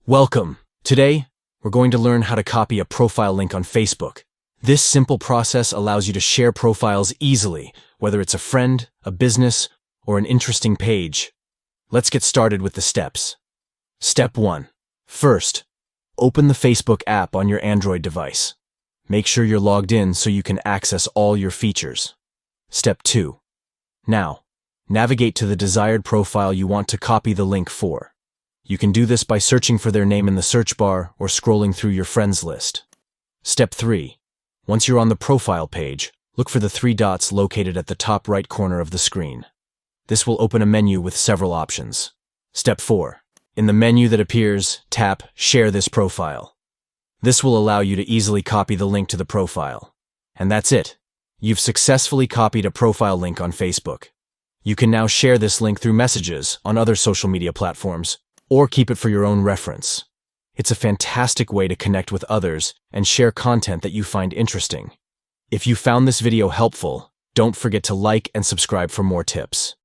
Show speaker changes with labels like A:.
A: Welcome! Today, we're going to learn how to copy a profile link on Facebook. This simple process allows you to share profiles easily, whether it's a friend, a business, or an interesting page. Let's get started with the steps. Step 1. First, open the Facebook app on your Android device. Make sure you're logged in so you can access all your features. Step 2. Now, navigate to the desired profile you want to copy the link for. You can do this by searching for their name in the search bar or scrolling through your friends list. Step 3. Once you're on the profile page, look for the 3 dots located at the top right corner of the screen. This will open a menu with several options. Step 4. In the menu that appears, tap Share this profile. This will allow you to easily copy the link to the profile. And that's it. You've successfully copied a profile link on Facebook. You can now share this link through messages on other social media platforms, or keep it for your own reference. It's a fantastic way to connect with others and share content that you find interesting. If you found this video helpful, don't forget to like and subscribe for more tips.